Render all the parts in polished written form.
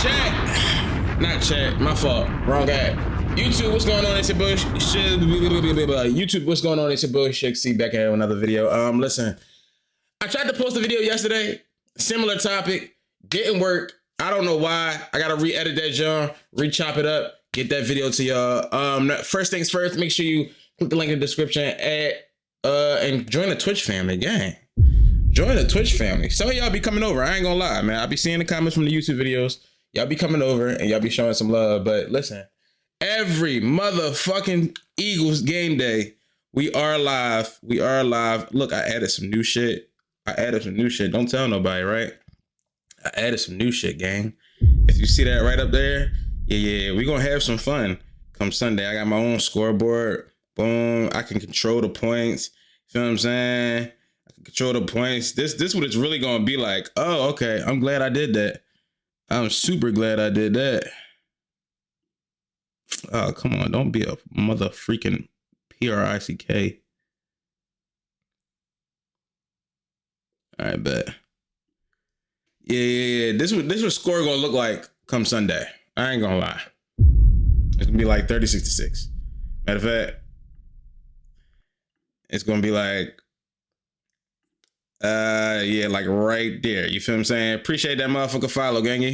Chat. Not chat. My fault. Wrong guy. YouTube, what's going on? It's your boy. YouTube, what's going on? It's your boy ShuggC back here with another video. Listen, I tried to post a video yesterday. Similar topic. Didn't work. I don't know why. I gotta re-edit that John, re-chop it up, get that video to y'all. First things first, make sure you click the link in the description and join the Twitch family, gang. Join the Twitch family. Some of y'all be coming over. I ain't gonna lie, man. I be seeing the comments from the YouTube videos. Y'all be coming over and y'all be showing some love. But listen, every motherfucking Eagles game day, we are live. We are live. Look, I added some new shit. Don't tell nobody, right? I added some new shit, gang. If you see that right up there, yeah, we gonna have some fun come Sunday. I got my own scoreboard. Boom, I can control the points. Feel what I'm saying? I can control the points. This what it's really gonna be like. Oh, okay. I'm glad I did that. I'm super glad I did that. Oh, come on. Don't be a mother freaking PRICK. All right, bet. Yeah. This what score gonna look like come Sunday. I ain't gonna lie. It's gonna be like 30-66. Matter of fact, it's gonna be like, yeah, like right there. You feel what I'm saying? Appreciate that motherfucker follow, gangy.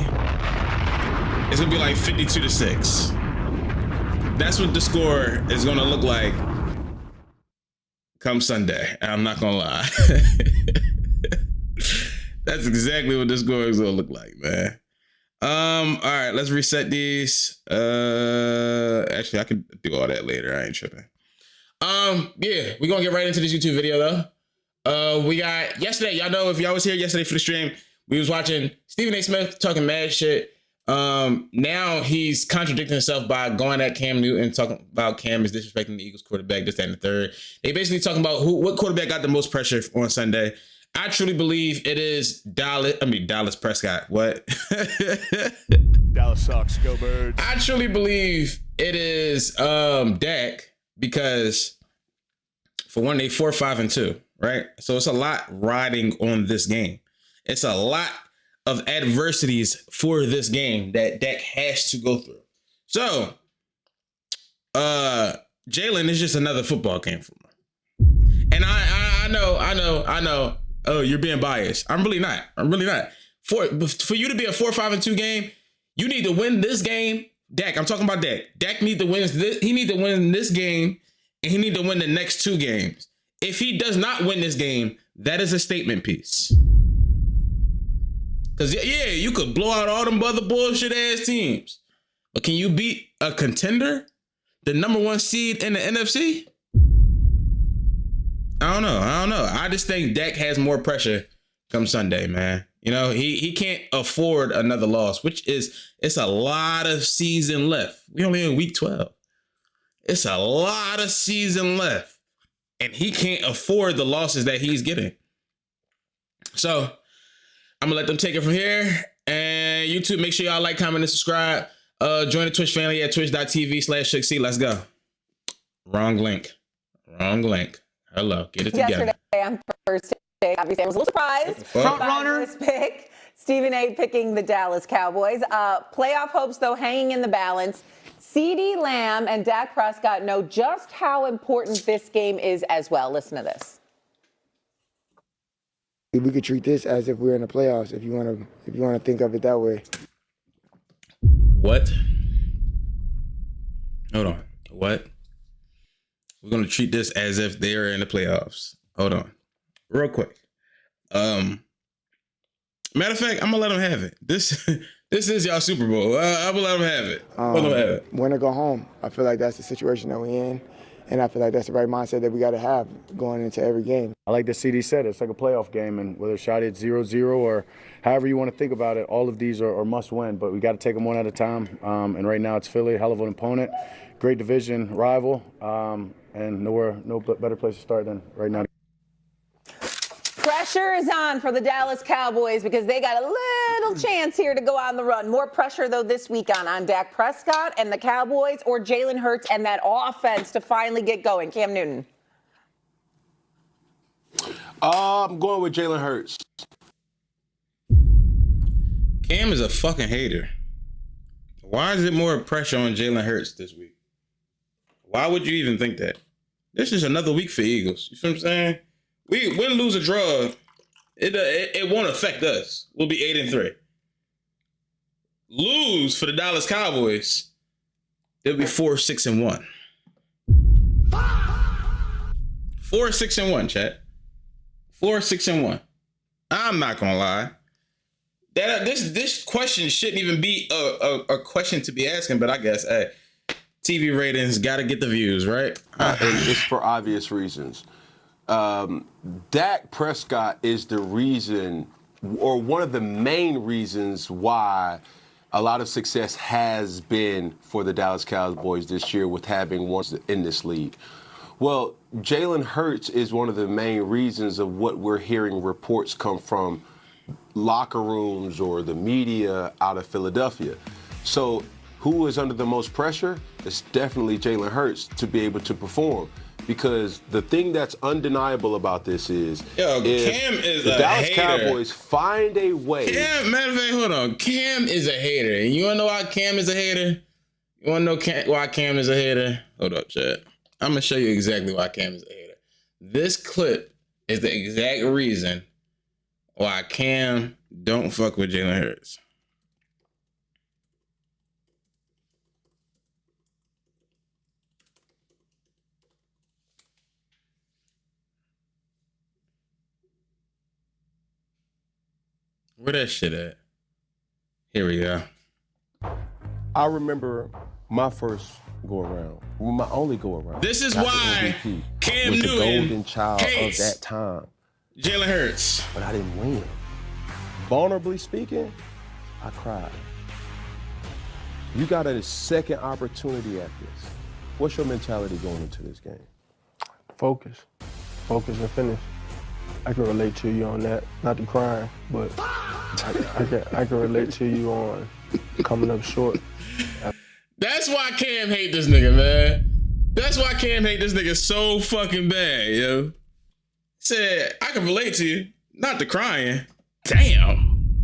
It's gonna be like 52-6. That's what the score is gonna look like come Sunday. I'm not gonna lie. That's exactly what the score is gonna look like, man. All right, let's reset these. Actually, I could do all that later. I ain't tripping. Yeah, we're gonna get right into this YouTube video though. We got yesterday, y'all know if y'all was here yesterday for the stream, we was watching Stephen A. Smith talking mad shit. Now he's contradicting himself by going at Cam Newton, talking about Cam is disrespecting the Eagles quarterback, this, that, and the third. They basically talking about what quarterback got the most pressure on Sunday. I truly believe it is Dallas Prescott. What? Dallas sucks. Go Birds. I truly believe it is Dak, because for one, they 4-5-2, right? So it's a lot riding on this game. It's a lot of adversities for this game that Dak has to go through. So Jalen is just another football game for him. And I know. Oh, you're being biased. I'm really not. For you to be a 4-5-2 game, you need to win this game. Dak, I'm talking about Dak. Dak need to win this. He need to win this game, and he need to win the next two games. If he does not win this game, that is a statement piece. Because, yeah, you could blow out all them other bullshit ass teams. But can you beat a contender? The number one seed in the NFC? I don't know. I just think Dak has more pressure come Sunday, man. You know, he can't afford another loss, it's a lot of season left. We only in week 12. It's a lot of season left. And he can't afford the losses that he's getting. So I'm gonna let them take it from here. And YouTube, make sure y'all like, comment, and subscribe. Join the Twitch family at twitch.tv/ShuggC. Let's go. Wrong link. Hello, get it together. Yesterday on Thursday, obviously I was a little surprised. Front runner. This pick, Stephen A. picking the Dallas Cowboys. Playoff hopes, though, hanging in the balance. CeeDee Lamb and Dak Prescott know just how important this game is as well. Listen to this. We could treat this as if we're in the playoffs, if you want to think of it that way. What? Hold on. What? We're going to treat this as if they're in the playoffs. Hold on. Real quick. Matter of fact, I'm going to let them have it. This is y'all Super Bowl. I'm going to let them have it. Win or go home. I feel like that's the situation that we're in. And I feel like that's the right mindset that we got to have going into every game. I like the CD said, it's like a playoff game, and whether it's shot at 0-0 or however you want to think about it, all of these are must win, but we got to take them one at a time. And right now it's Philly, hell of an opponent, great division rival, and no better place to start than right now. Pressure is on for the Dallas Cowboys because they got a little chance here to go on the run. More pressure, though, this week on Dak Prescott and the Cowboys, or Jalen Hurts and that offense to finally get going. Cam Newton. I'm going with Jalen Hurts. Cam is a fucking hater. Why is it more pressure on Jalen Hurts this week? Why would you even think that? This is another week for Eagles. You feel what I'm saying? We win, lose, or draw. It won't affect us. We'll be 8-3. Lose for the Dallas Cowboys, they'll be 4-6-1. 4-6-1, chat. 4-6-1. I'm not gonna lie. This question shouldn't even be a question to be asking, but I guess hey, TV ratings gotta get the views, right? And it's for obvious reasons. Dak Prescott is the reason, or one of the main reasons why a lot of success has been for the Dallas Cowboys this year with having one in this league. Well, Jalen Hurts is one of the main reasons of what we're hearing reports come from locker rooms or the media out of Philadelphia. So who is under the most pressure? It's definitely Jalen Hurts to be able to perform. Because the thing that's undeniable about this is, Cam is the a Dallas hater. Cowboys find a way. Matter of fact, hold on. Cam is a hater. And you wanna know why Cam is a hater? You wanna know why Cam is a hater? Hold up, chat. I'm gonna show you exactly why Cam is a hater. This clip is the exact reason why Cam don't fuck with Jalen Hurts. Where that shit at? Here we go. I remember my first go around, my only go around. This is Not the why MVP, Cam was the Newton golden child hates of that time, Jalen Hurts. but I didn't win. Vulnerably speaking, I cried. You got a second opportunity at this. What's your mentality going into this game? Focus and finish. I can relate to you on that. Not the crying, but I can relate to you on coming up short. That's why Cam hate this nigga, man. That's why Cam hate this nigga so fucking bad, yo. Said, I can relate to you, not the crying. Damn.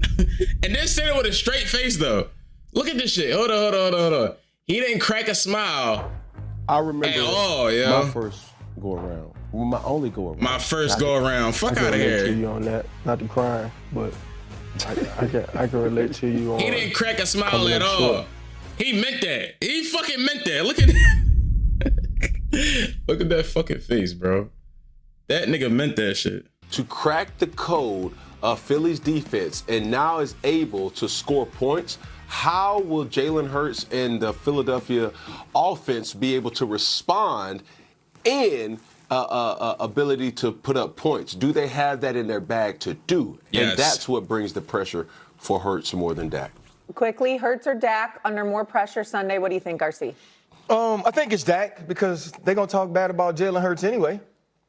And then said it with a straight face, though. Look at this shit. Hold on. He didn't crack a smile I remember at all, yo. my first go around, my only go around. My first go around. Fuck I out can of relate to here. you on that. Not the crying, but I can relate to you on. He didn't crack a smile coming at up all. short. He meant that. He fucking meant that. Look at that. Look at that fucking face, bro. That nigga meant that shit. To crack the code of Philly's defense and now is able to score points, how will Jalen Hurts and the Philadelphia offense be able to respond in ability to put up points? Do they have that in their bag to do? Yes. And that's what brings the pressure for Hurts more than Dak. Quickly, Hurts or Dak under more pressure Sunday? What do you think, RC? I think it's Dak because they're gonna talk bad about Jalen Hurts anyway.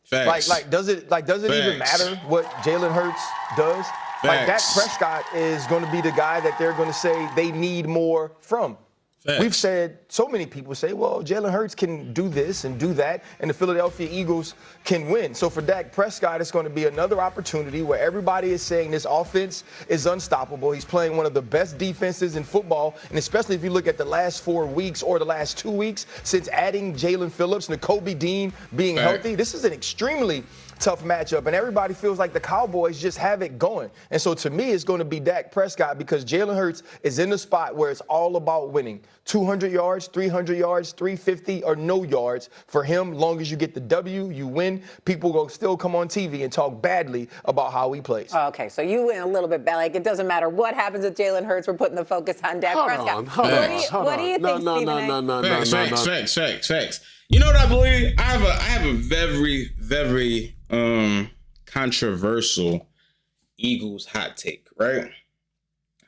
Facts. Does it even Facts. matter what Jalen Hurts does? Like Dak Facts. Prescott is going to be the guy that they're going to say they need more from. Facts. We've said, so many people say, well, Jalen Hurts can do this and do that, and the Philadelphia Eagles can win. So for Dak Prescott, it's going to be another opportunity where everybody is saying this offense is unstoppable. He's playing one of the best defenses in football, and especially if you look at the last 4 weeks or the last 2 weeks since adding Jalen Phillips and Nakobe Dean being healthy, this is an extremely tough matchup, and everybody feels like the Cowboys just have it going. And so to me, it's going to be Dak Prescott because Jalen Hurts is in the spot where it's all about winning. 200 yards, 300 yards, 350 or no yards for him. Long as you get the W, you win. People will still come on TV and talk badly about how he plays. Okay, so you went a little bit bad. Like, it doesn't matter what happens with Jalen Hurts. We're putting the focus on Dak Prescott. What do you think, Stephen A? Facts. You know what I believe? I have a very, very controversial Eagles hot take, right?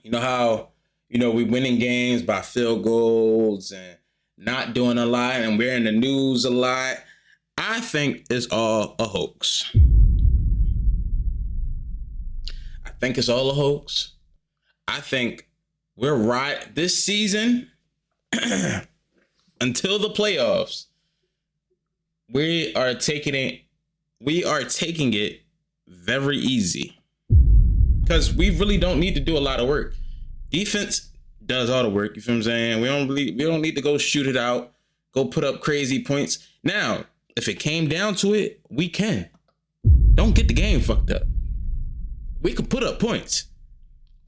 You know how, we winning games by field goals and not doing a lot and we're in the news a lot. I think it's all a hoax. I think it's all a hoax. I think we're right this season until the playoffs. We are taking it very easy because we really don't need to do a lot of work. Defense does all the work. You feel what I'm saying? We don't need to go shoot it out, go put up crazy points. Now, if it came down to it, we can. Don't get the game fucked up. We could put up points.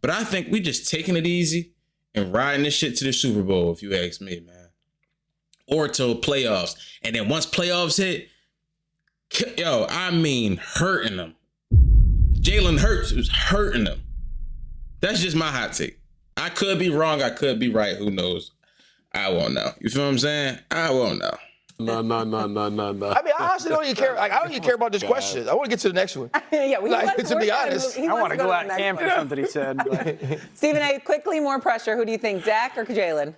But I think we just taking it easy and riding this shit to the Super Bowl, if you ask me, man. Or to playoffs. And then once playoffs hit, I mean hurting them. Jalen Hurts is hurting them. That's just my hot take. I could be wrong. I could be right. Who knows? I won't know. You feel what I'm saying? I won't know. No. I mean, I honestly don't even care. Like, I don't even care about this question. I want to get to the next one. Yeah, to be honest, I want to go out camp for something he said. Stephen A., quickly, more pressure. Who do you think, Dak or Jalen?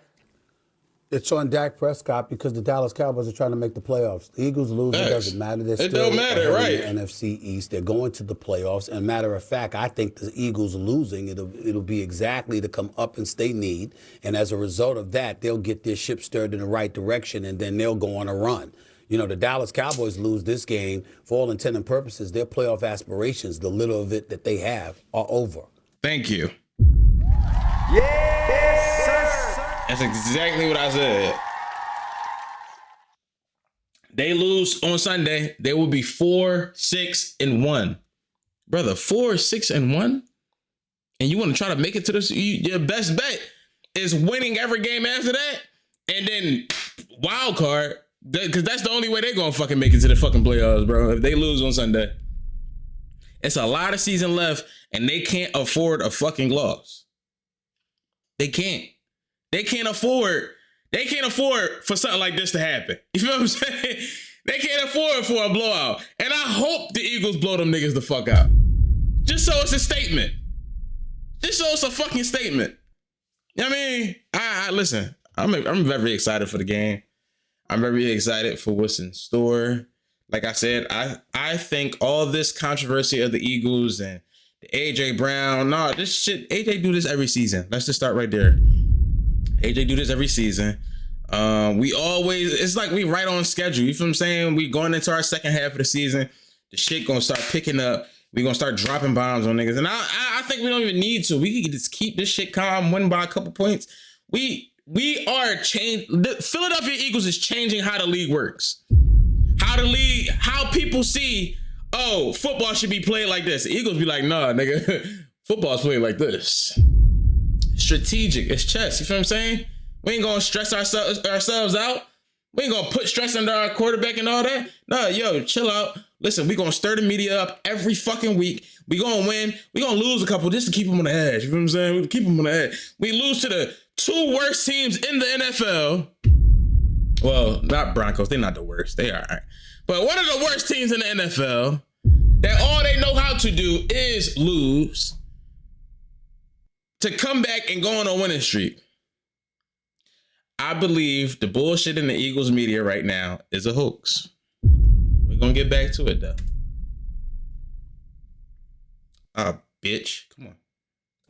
It's on Dak Prescott because the Dallas Cowboys are trying to make the playoffs. The Eagles lose, it doesn't matter. It don't matter, right? In the NFC East, they're going to the playoffs. And matter of fact, I think the Eagles losing, it'll be exactly to come up and stay need. And as a result of that, they'll get their ship stirred in the right direction, and then they'll go on a run. You know, the Dallas Cowboys lose this game, for all intent and purposes, their playoff aspirations, the little of it that they have, are over. Thank you. Yes, sir. That's exactly what I said. They lose on Sunday, they will be 4-6-1. Brother, 4-6-1? And you want to try to make it to this? Your best bet is winning every game after that, and then wild card, because that's the only way they're going to fucking make it to the fucking playoffs, bro. If they lose on Sunday. It's a lot of season left, and they can't afford a fucking loss. They can't. They can't afford for something like this to happen. You feel what I'm saying? They can't afford for a blowout. And I hope the Eagles blow them niggas the fuck out. Just so it's a statement. Just so it's a fucking statement. You know what I mean? I listen, I'm very excited for the game. I'm very excited for what's in store. Like I said, I think all this controversy of the Eagles and the AJ Brown, this shit, AJ do this every season. Let's just start right there. AJ do this every season. It's like we right on schedule. You feel what I'm saying? We going into our second half of the season. The shit gonna start picking up. We gonna start dropping bombs on niggas. And I think we don't even need to. We can just keep this shit calm, win by a couple points. We are changing. The Philadelphia Eagles is changing how the league works. How people see, oh, football should be played like this. The Eagles be like, nah, nigga, football's played like this. Strategic. It's chess. You feel what I'm saying? We ain't gonna stress ourselves out. We ain't gonna put stress under our quarterback and all that. No, yo, chill out. Listen, we gonna stir the media up every fucking week. We gonna win. We gonna lose a couple just to keep them on the edge. You feel what I'm saying? We keep them on the edge. We lose to the two worst teams in the NFL. Well, not Broncos. They're not the worst. They are all right. But one of the worst teams in the NFL that all they know how to do is lose, to come back and go on a winning streak. I believe the bullshit in the Eagles media right now is a hoax. We're going to get back to it, though. Bitch. Come on.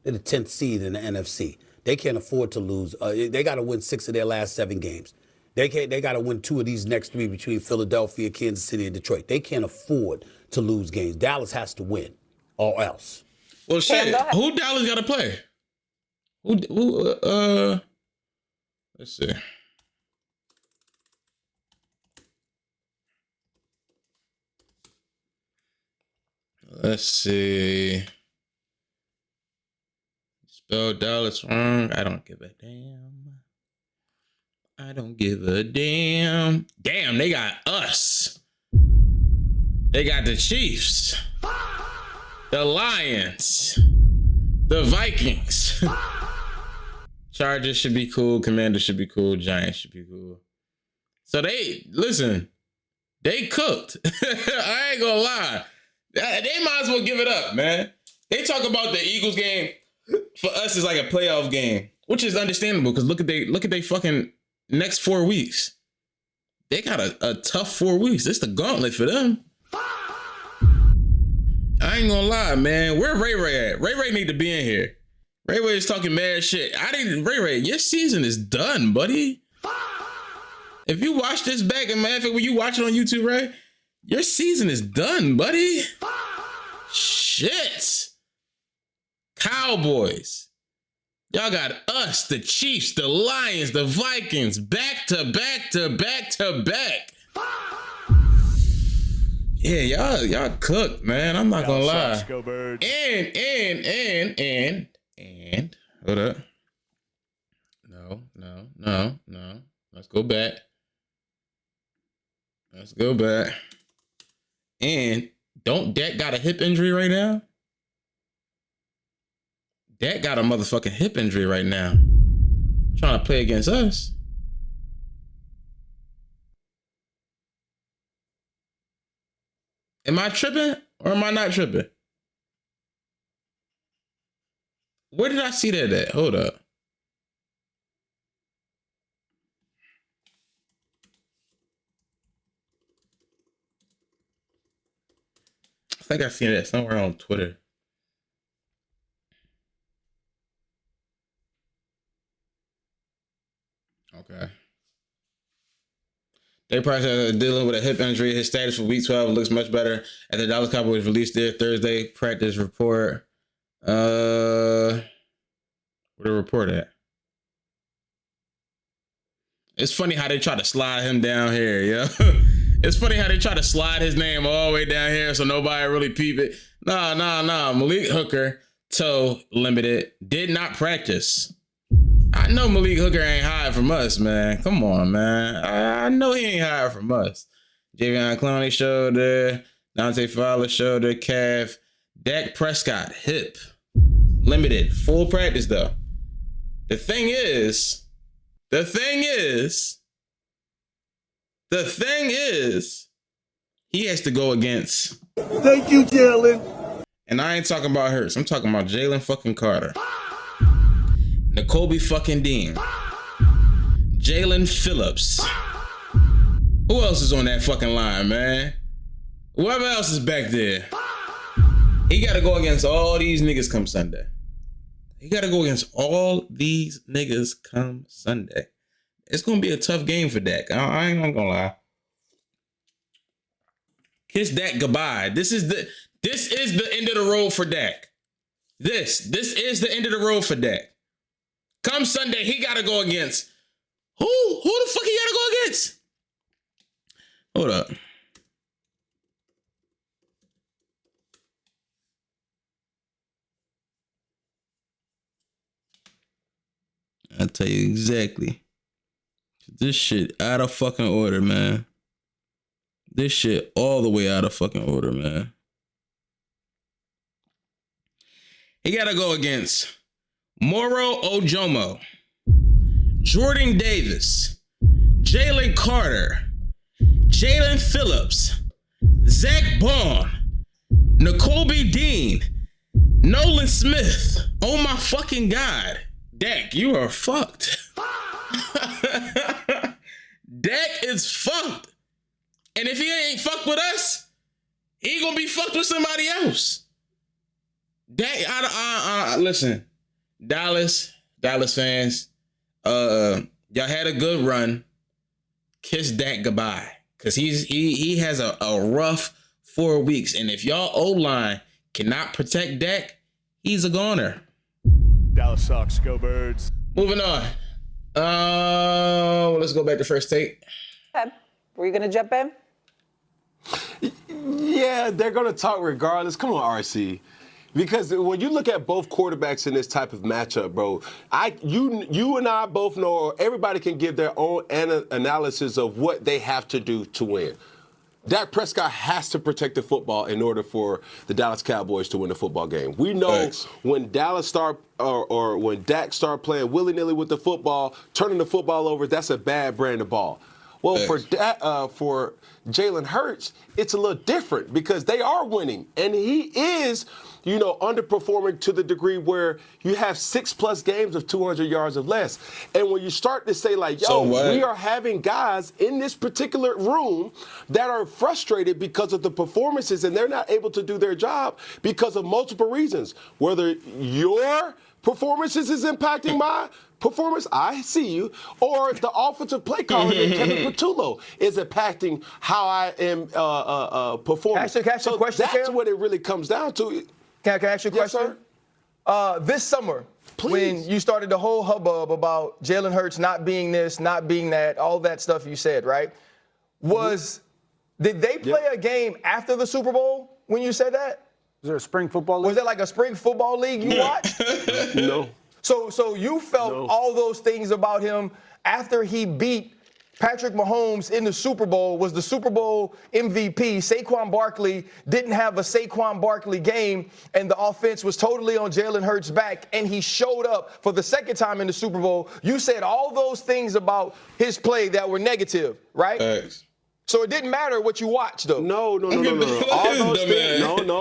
They're the 10th seed in the NFC. They can't afford to lose. They got to win 6 of their last 7 games. They got to win 2 of these next 3 between Philadelphia, Kansas City, and Detroit. They can't afford to lose games. Dallas has to win, or else. Well, shit. Who Dallas got to play? Let's see. Let's see. Spelled Dallas wrong. I don't give a damn. I don't give a damn. Damn, they got us. They got the Chiefs. The Lions. The Vikings. Chargers should be cool. Commanders should be cool. Giants should be cool. So they cooked. I ain't gonna lie. They might as well give it up, man. They talk about the Eagles game. For us, it's like a playoff game, which is understandable because look at they fucking next 4 weeks. They got a tough 4 weeks. This the gauntlet for them. I ain't gonna lie, man. Where Ray Ray at? Ray Ray need to be in here. Ray Ray is talking mad shit. Ray Ray, your season is done, buddy. If you watch this back, and matter of fact, when you watch it on YouTube, Ray, your season is done, buddy. Shit. Cowboys. Y'all got us, the Chiefs, the Lions, the Vikings, back to back to back to back. Yeah, y'all cooked, man. I'm not gonna lie. Go Birds. And hold up. No. Let's go back. And don't Dak got a hip injury right now? Dak got a motherfucking hip injury right now. Trying to play against us. Am I tripping or am I not tripping? Where did I see that at? Hold up. I think I seen that somewhere on Twitter. Okay. Dak Prescott dealing with a hip injury. His status for Week 12 looks much better as the Dallas Cowboys released their Thursday practice report. Where the report at? It's funny how they try to slide him down here, yeah. It's funny how they try to slide his name all the way down here so nobody really peep it. Nah. Malik Hooker, toe limited, did not practice. I know Malik Hooker ain't hiding from us, man. Come on, man. I know he ain't hiding from us. Javion Clowney shoulder, Dante Fowler shoulder, calf. Dak Prescott, hip, limited, full practice though. The thing is, he has to go against. Thank you, Jalen. And I ain't talking about Hurts. I'm talking about Jalen fucking Carter. N'Kobe fucking Dean. Jalen Phillips. Who else is on that fucking line, man? Whoever else is back there. He got to go against all these niggas come Sunday. It's going to be a tough game for Dak. I ain't gonna lie. Kiss Dak goodbye. This is the end of the road for Dak. This is the end of the road for Dak. Come Sunday, he got to go against who? Who the fuck he got to go against? Hold up. I'll tell you exactly. This shit out of fucking order, man. This shit all the way out of fucking order, man. He got to go against Moro Ojomo, Jordan Davis, Jalen Carter, Jalen Phillips, Zach Bond, N'Kobe Dean, Nolan Smith. Oh my fucking God. Dak, you are fucked. Dak is fucked. And if he ain't fucked with us, he gonna be fucked with somebody else. Dak, listen, Dallas fans, y'all had a good run. Kiss Dak goodbye. Cause he has a rough 4 weeks. And if y'all O-line cannot protect Dak, he's a goner. Dallas sucks. Go Birds. Moving on. Let's go back to first take. Were you gonna jump in? Yeah, they're going to talk regardless. Come on, RC. Because when you look at both quarterbacks in this type of matchup, bro, you and I both know, or everybody can give their own analysis of what they have to do to win. Dak Prescott has to protect the football in order for the Dallas Cowboys to win the football game. We know when Dallas start or when Dak start playing willy-nilly with the football, turning the football over, that's a bad brand of ball. Well, for Jalen Hurts, it's a little different because they are winning, and he is, underperforming to the degree where you have 6+ games of 200 yards or less. And when you start to say, like, we are having guys in this particular room that are frustrated because of the performances, and they're not able to do their job because of multiple reasons. Whether your performances is impacting my performance, I see you, or the offensive play caller, Kevin Patullo, is impacting how I am performing. Can I ask you a question, that's what it really comes down to. Can I ask you a question? Sir? This summer, when you started the whole hubbub about Jalen Hurts not being this, not being that, all that stuff you said, right? Did they play a game after the Super Bowl when you said that? Was there a spring football league? Was there like a spring football league you watched? No. So you felt all those things about him after he beat Patrick Mahomes in the Super Bowl, was the Super Bowl MVP. Saquon Barkley didn't have a Saquon Barkley game, and the offense was totally on Jalen Hurts' back, and he showed up for the second time in the Super Bowl. You said all those things about his play that were negative, right? Thanks. So it didn't matter what you watched, though. No.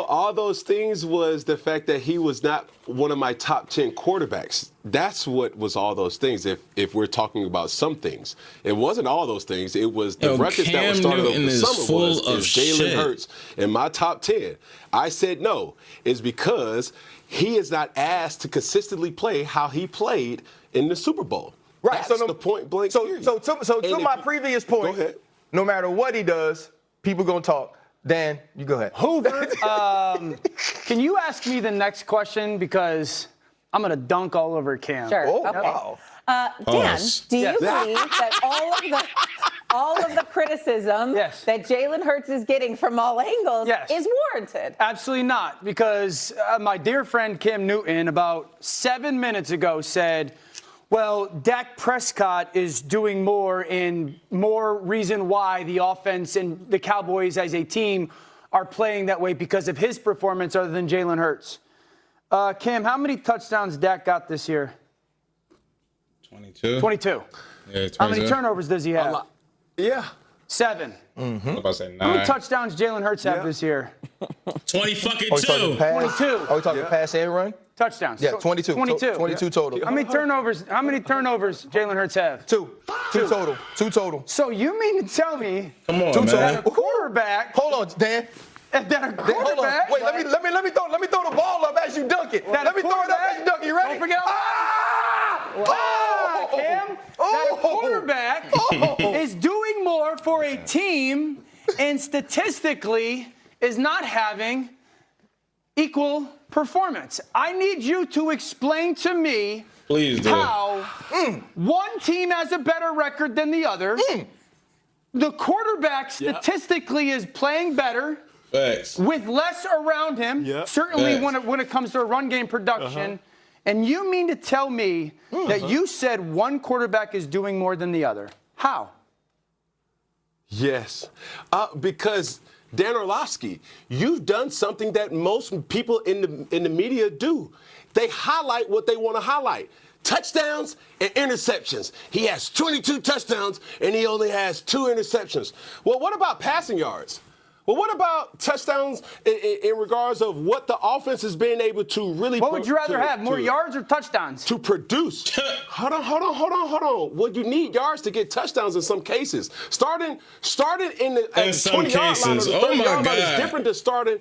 All those things was the fact that he was not one of my top 10 quarterbacks. That's what was all those things. If we're talking about some things, it wasn't all those things. It was the records that were started over the summer was Jalen Hurts in my top 10. I said no. It's because he is not asked to consistently play how he played in the Super Bowl. Right. That's the point blank. So to my previous point. Go ahead. No matter what he does, people gonna talk. Dan, you go ahead. Hoover, can you ask me the next question, because I'm gonna dunk all over Cam. Sure. Oh, okay. wow. Dan, do you believe that all of the criticism that Jalen Hurts is getting from all angles is warranted? Absolutely not, because my dear friend Cam Newton about 7 minutes ago said, well, Dak Prescott is doing more, and more reason why the offense and the Cowboys as a team are playing that way because of his performance other than Jalen Hurts. Cam, how many touchdowns Dak got this year? 22. 22. Yeah, 22. How many turnovers does he have? 7. Mm-hmm. I'm about to say 9. How many touchdowns Jalen Hurts have this year? 20 fucking 22. 22. Are we talking pass and run? Touchdowns. Yeah, 22. 22 total. How many turnovers Jalen Hurts have? Two total. 2 total. So you mean to tell me Come on, that a quarterback? Hold on, Dan. That a quarterback? Hold on. Wait, let me throw the ball up as you dunk it. Let me throw it up as you dunk it. You ready? Don't forget. Cam, that a quarterback is doing more for a team and statistically is not having equal performance. I need you to explain to me how one team has a better record than the other. The quarterback statistically is playing better with less around him, certainly when it comes to a run game production. And you mean to tell me that you said one quarterback is doing more than the other? How? Yes, because Dan Orlovsky, you've done something that most people in the media do. They highlight what they want to highlight. Touchdowns and interceptions. He has 22 touchdowns and he only has 2 interceptions. Well, what about passing yards? Well, what about touchdowns in regards of what the offense has been able to really? What would you rather have, more yards or touchdowns? To produce. Hold on. Well, you need yards to get touchdowns in some cases. Starting in the 20-yard line or the 30-yard line is different than starting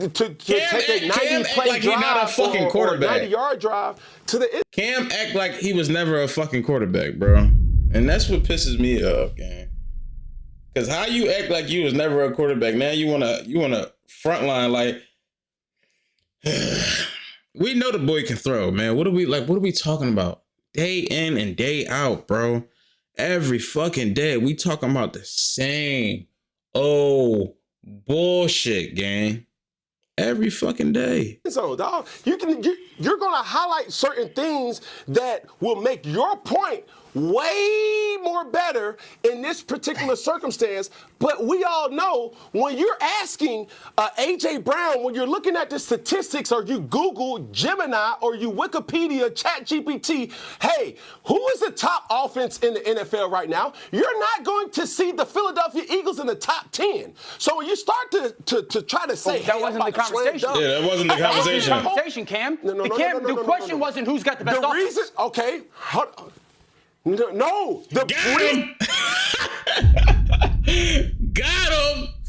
to take a 90-play drive not a fucking quarterback. or 90-yard drive to the. Cam act like he was never a fucking quarterback, bro, and that's what pisses me off, gang. Cause how you act like you was never a quarterback? Now you wanna front line like we know the boy can throw, man. What are we talking about? Day in and day out, bro. Every fucking day we talking about the same bullshit, gang. Every fucking day. So, dog, you're gonna highlight certain things that will make your point way more better in this particular circumstance. But we all know when you're asking AJ Brown, when you're looking at the statistics, or you Google Gemini or you Wikipedia, ChatGPT, hey, who is the top offense in the NFL right now? You're not going to see the Philadelphia Eagles in the top 10. So when you start to try to say, that wasn't the conversation. Yeah, that wasn't the conversation. That wasn't the conversation, Cam. The question wasn't who's got the best offense. Reason, okay. No, Got him.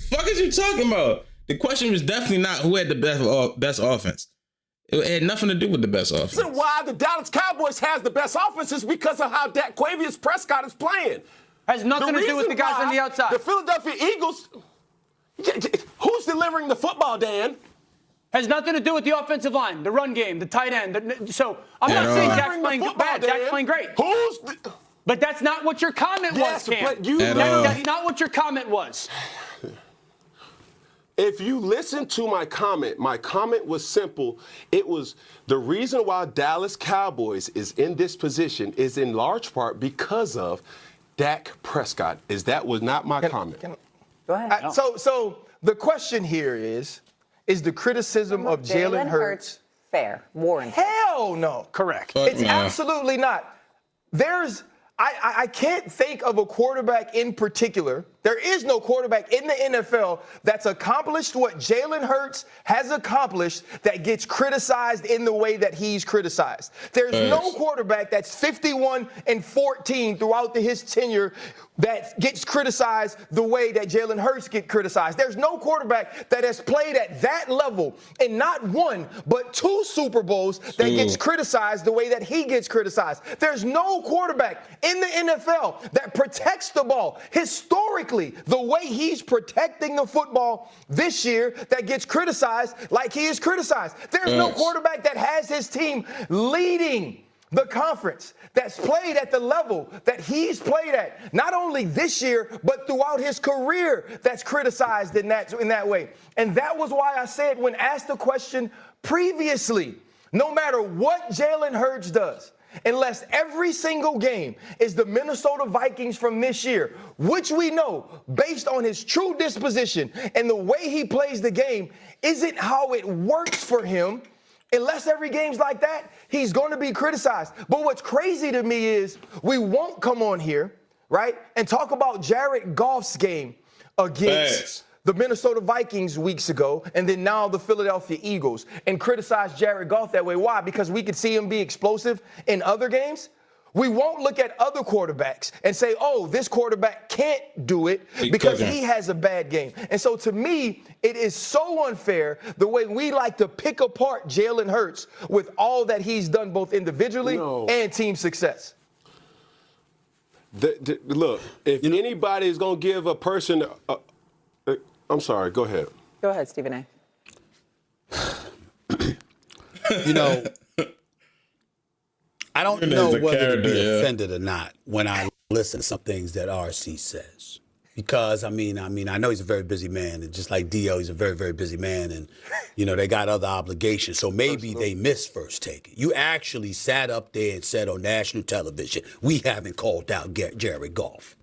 Fuck is you talking about? The question was definitely not who had the best offense. It had nothing to do with the best offense. The reason why the Dallas Cowboys has the best offense is because of how Quavius Prescott is playing. Has nothing to do with the guys on the outside. The Philadelphia Eagles, who's delivering the football, Dan? Has nothing to do with the offensive line, the run game, the tight end. So I'm not saying Dak's playing bad. Dak's playing great. But that's not what your comment was, Cam. That's not what your comment was. If you listen to my comment was simple. It was the reason why Dallas Cowboys is in this position is in large part because of Dak Prescott. That was not my comment. Go ahead. So the question here is the criticism of Jalen Hurts fair? Warranted? Hell no. Correct. It's absolutely not. I can't think of a quarterback in particular. There is no quarterback in the NFL that's accomplished what Jalen Hurts has accomplished that gets criticized in the way that he's criticized. There's no quarterback that's 51-14 throughout his tenure that gets criticized the way that Jalen Hurts gets criticized. There's no quarterback that has played at that level in not one, but 2 Super Bowls that gets criticized the way that he gets criticized. There's no quarterback in the NFL that protects the ball historically the way he's protecting the football this year that gets criticized like he is criticized. There's no quarterback that has his team leading the conference that's played at the level that he's played at, not only this year, but throughout his career that's criticized in that way. And that was why I said when asked the question previously, no matter what Jalen Hurts does, unless every single game is the Minnesota Vikings from this year, which we know, based on his true disposition and the way he plays the game, isn't how it works for him. Unless every game's like that, he's going to be criticized. But what's crazy to me is we won't come on here, right, and talk about Jared Goff's game against the Minnesota Vikings weeks ago, and then now the Philadelphia Eagles, and criticize Jared Goff that way. Why? Because we could see him be explosive in other games. We won't look at other quarterbacks and say, oh, this quarterback can't do it because he has a bad game. And so to me, it is so unfair the way we like to pick apart Jalen Hurts with all that he's done both individually and team success. Look, if anybody is going to give a person I'm sorry, go ahead. Go ahead, Stephen A. I don't know whether to be offended or not when I listen to some things that RC says. Because, I know he's a very busy man, and just like Dio, he's a very, very busy man, and, they got other obligations. So maybe they missed First Take. You actually sat up there and said on national television, we haven't called out Jared Goff.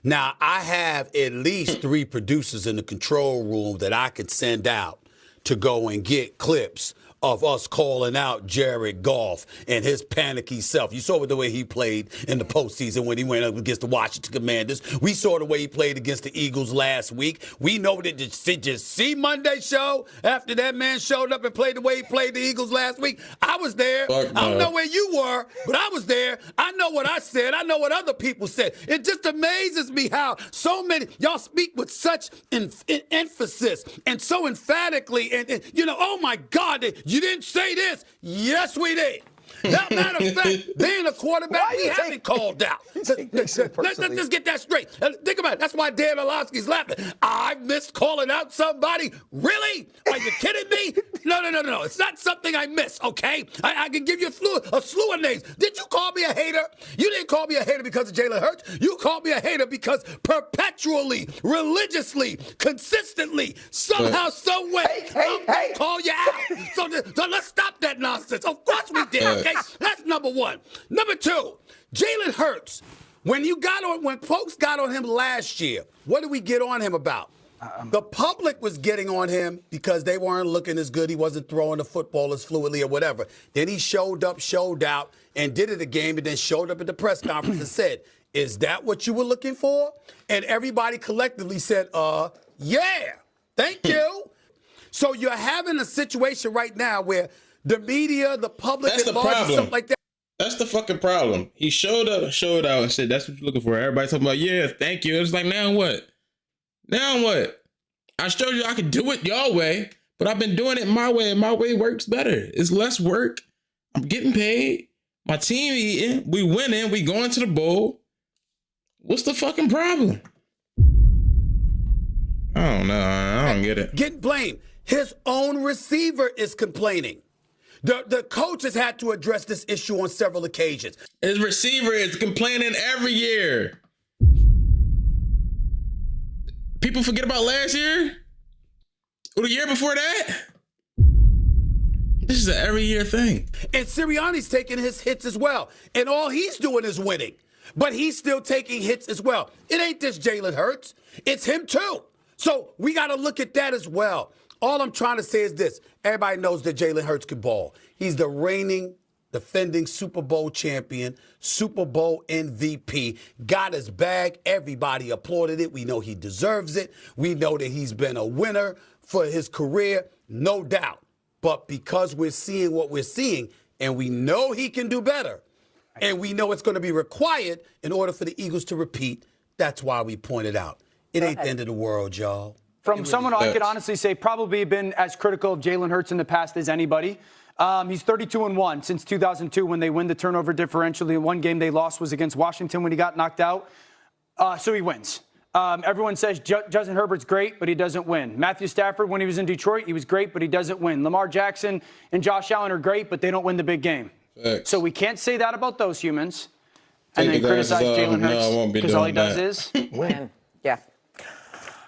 Now, I have at least 3 producers in the control room that I could send out to go and get clips of us calling out Jared Goff and his panicky self. You saw the way he played in the postseason when he went up against the Washington Commanders. We saw the way he played against the Eagles last week. We know that did you see Monday show after that man showed up and played the way he played the Eagles last week? I was there. I don't know where you were, but I was there. I know what I said. I know what other people said. It just amazes me how so many, y'all speak with such emphasis and so emphatically and oh my God, you didn't say this. Yes, we did. Matter of fact, being a quarterback, we haven't called out. Let's get that straight. Think about it. That's why Dan Orlovsky's laughing. I missed calling out somebody? Really? Are you kidding me? No. It's not something I miss, okay? I can give you a slew of names. Did you call me a hater? You didn't call me a hater because of Jalen Hurts. You called me a hater because perpetually, religiously, consistently, somehow, some way, I'm call you out. So let's stop that nonsense. Of course we did, okay? That's number one. Number two, Jalen Hurts. When folks got on him last year, what did we get on him about? The public was getting on him because they weren't looking as good. He wasn't throwing the football as fluidly or whatever. Then he showed up, showed out, and did it again, and then showed up at the press conference and said, is that what you were looking for? And everybody collectively said, yeah, thank you. So you're having a situation right now where the media, the public, that's at the large, problem. stuff like that. That's the fucking problem. He showed up, showed out, and said, that's what you're looking for. Everybody talking about, yeah, thank you. It's like, now what? Now what? I showed you I could do it your way, but I've been doing it my way, and my way works better. It's less work. I'm getting paid. My team eating. We winning. We going to the bowl. What's the fucking problem? I don't know. I don't get it. Get blamed. His own receiver is complaining. The coach has had to address this issue on several occasions. His receiver is complaining every year. People forget about last year? Or the year before that? This is an every year thing. And Sirianni's taking his hits as well. And all he's doing is winning. But he's still taking hits as well. It ain't just Jalen Hurts. It's him too. So we got to look at that as well. All I'm trying to say is this. Everybody knows that Jalen Hurts can ball. He's the reigning, defending Super Bowl champion, Super Bowl MVP. Got his bag. Everybody applauded it. We know he deserves it. We know that he's been a winner for his career, no doubt. But because we're seeing what we're seeing, and we know he can do better, and we know it's going to be required in order for the Eagles to repeat, that's why we pointed out. It ain't the end of the world, y'all. From someone I could honestly say probably been as critical of Jalen Hurts in the past as anybody. He's 32-1 since 2002 when they win the turnover differential. The one game they lost was against Washington when he got knocked out. So he wins. Everyone says Justin Herbert's great, but he doesn't win. Matthew Stafford, when he was in Detroit, he was great, but he doesn't win. Lamar Jackson and Josh Allen are great, but they don't win the big game. Facts. So we can't say that about those humans. Take And then the glasses criticize off. Jalen No, I won't Hurts be because all he doing does is win. Yeah.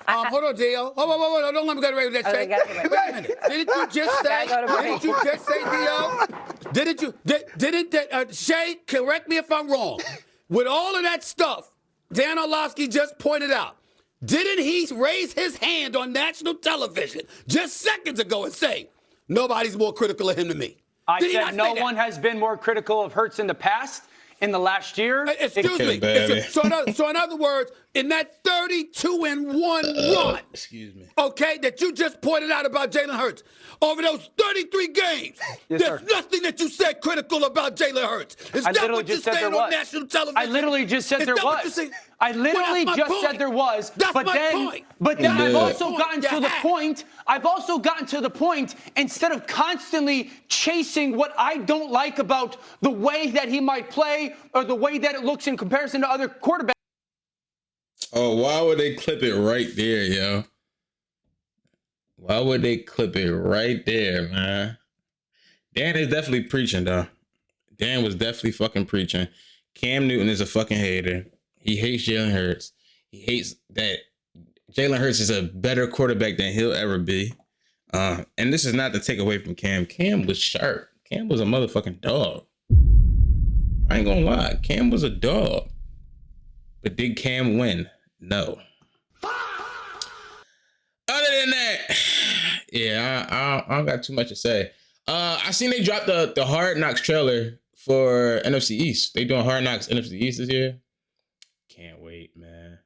Hold on, Dio. Hold on. Don't let me go away with that shit. Wait a minute. Didn't you just say? Didn't you just say, Dio? Didn't you? Didn't Shay? Correct me if I'm wrong. With all of that stuff, Dan Orlovsky just pointed out. Didn't he raise his hand on national television just seconds ago and say, nobody's more critical of him than me? I said no one has been more critical of Hurts in the past. In the last year. Excuse me. So in other words, in that 32-1 run, excuse me, okay, that you just pointed out about Jalen Hurts, over those 33 games, there's nothing that you said critical about Jalen Hurts. Is that what you're saying on national television? I literally just said there was. I literally just said there was. That's my point. But then I've also gotten to the point. I've also gotten to the point, instead of constantly chasing what I don't like about the way that he might play or the way that it looks in comparison to other quarterbacks. Oh, why would they clip it right there, yo? Why would they clip it right there, man? Dan is definitely preaching, though. Dan was definitely fucking preaching. Cam Newton is a fucking hater. He hates Jalen Hurts. He hates that Jalen Hurts is a better quarterback than he'll ever be. And this is not to take away from Cam. Cam was sharp. Cam was a motherfucking dog. I ain't gonna lie. Cam was a dog. But did Cam win? No. Other than that, yeah, I don't got too much to say. I seen they dropped the Hard Knocks trailer for NFC East. They doing Hard Knocks NFC East this year. Can't wait, man.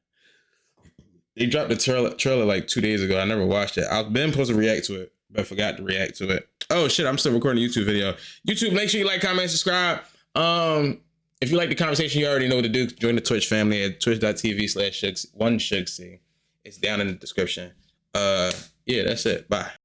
They dropped the trailer like 2 days ago. I never watched it. I've been supposed to react to it, but I forgot to react to it. Oh shit, I'm still recording a YouTube video. YouTube, make sure you like, comment, subscribe. If you like the conversation, you already know what to do. Join the Twitch family at twitch.tv/ShuggC. It's down in the description. Yeah, that's it. Bye.